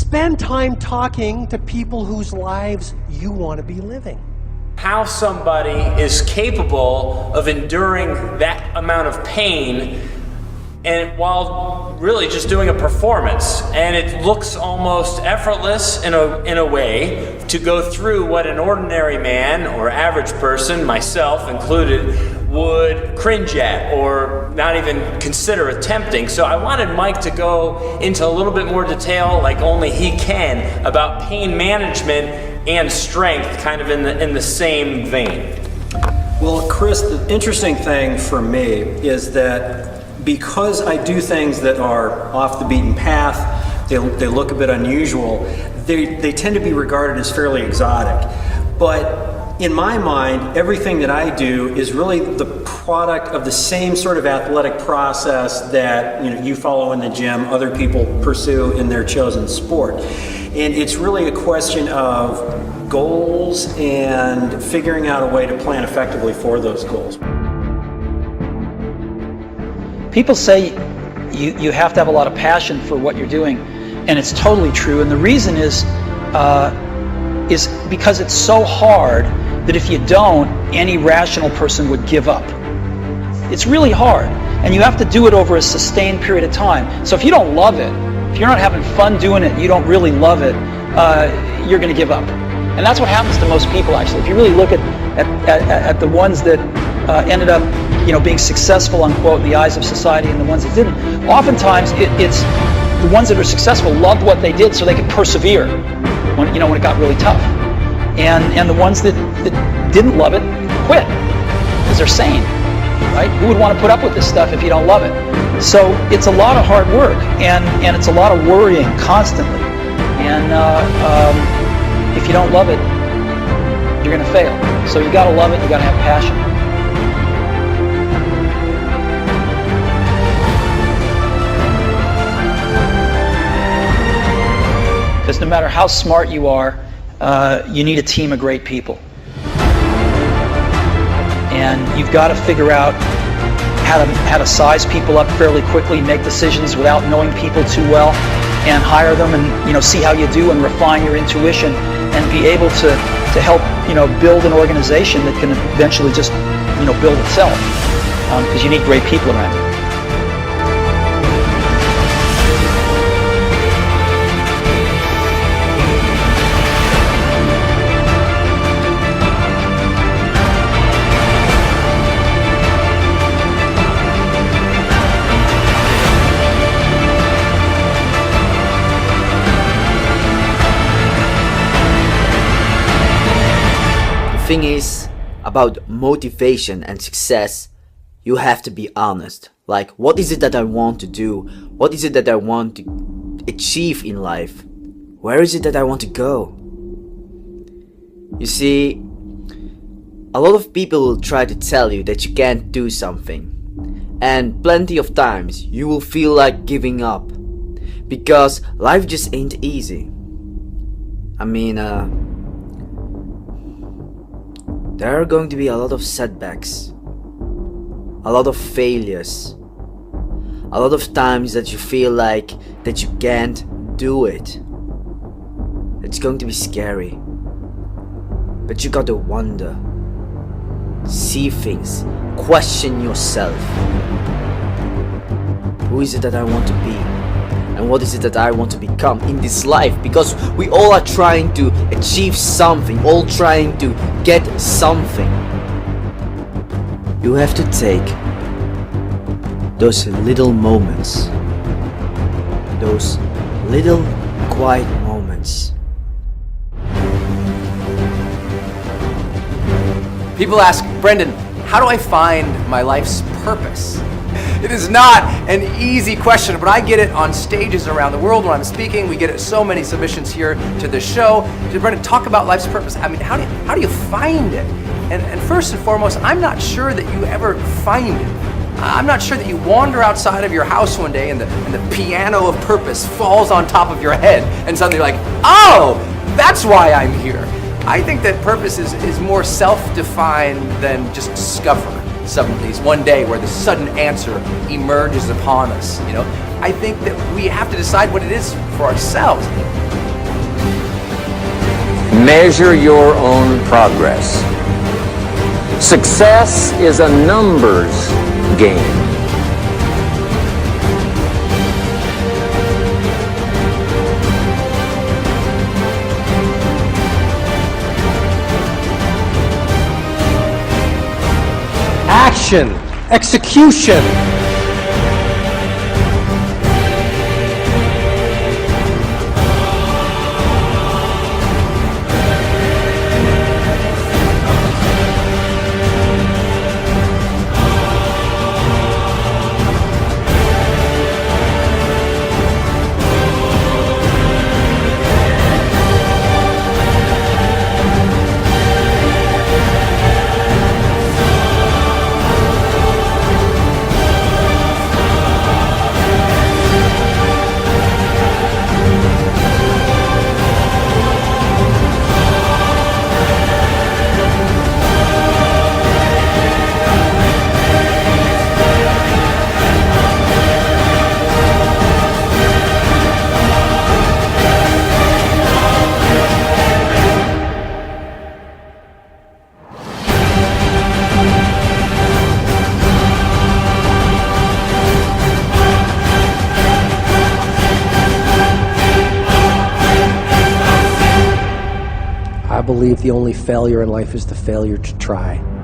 Spend time talking to people whose lives you want to be living. How somebody is capable of enduring that amount of pain and while really just doing a performance, and it looks almost effortless in a way to go through what an ordinary man or average person, myself included, would cringe at or not even consider attempting. So I wanted Mike to go into a little bit more detail, like only he can, about pain management and strength, kind of in the same vein. Well, Chris, the interesting thing for me is that because I do things that are off the beaten path, they look a bit unusual, they tend to be regarded as fairly exotic. But in my mind, everything that I do is really the product of the same sort of athletic process that you follow in the gym, other people pursue in their chosen sport. And it's really a question of goals and figuring out a way to plan effectively for those goals. People say you have to have a lot of passion for what you're doing, and it's totally true. And the reason is because it's so hard that if you don't, any rational person would give up. It's really hard, and you have to do it over a sustained period of time. So if you don't love it, if you're not having fun doing it, you don't really love it, you're going to give up. And that's what happens to most people, actually. If you really look at the ones that ended up being successful, unquote, in the eyes of society, and the ones that didn't, oftentimes it's the ones that are successful loved what they did so they could persevere when it got really tough. And the ones that didn't love it quit because they're sane, right? Who would want to put up with this stuff if you don't love it? So it's a lot of hard work, and it's a lot of worrying constantly. And if you don't love it, you're going to fail. So you got to love it. You got to have passion. Because no matter how smart you are, you need a team of great people. And you've got to figure out how to size people up fairly quickly, make decisions without knowing people too well, and hire them and see how you do and refine your intuition and be able to help build an organization that can eventually just build itself, because you need great people around you. Thing is, about motivation and success, you have to be honest. Like, what is it that I want to do? What is it that I want to achieve in life? Where is it that I want to go? You see, a lot of people will try to tell you that you can't do something, and plenty of times you will feel like giving up because life just ain't easy. I mean, there are going to be a lot of setbacks, a lot of failures, a lot of times that you feel like that you can't do it. It's going to be scary, but you gotta wonder, see things, question yourself. Who is it that I want to be? And what is it that I want to become in this life? Because we all are trying to achieve something, all trying to get something. You have to take those little moments, those little quiet moments. People ask, Brendan, how do I find my life's purpose? It is not an easy question, but I get it on stages around the world when I'm speaking. We get it so many submissions here to the show. Brendan, talk about life's purpose. I mean, how do you find it? And first and foremost, I'm not sure that you ever find it. I'm not sure that you wander outside of your house one day and the piano of purpose falls on top of your head and suddenly you're like, oh, that's why I'm here. I think that purpose is more self-defined than just discover some of these one day where the sudden answer emerges upon us. I think that we have to decide what it is for ourselves. Measure your own progress. Success is a numbers game. Action, execution. I believe the only failure in life is the failure to try.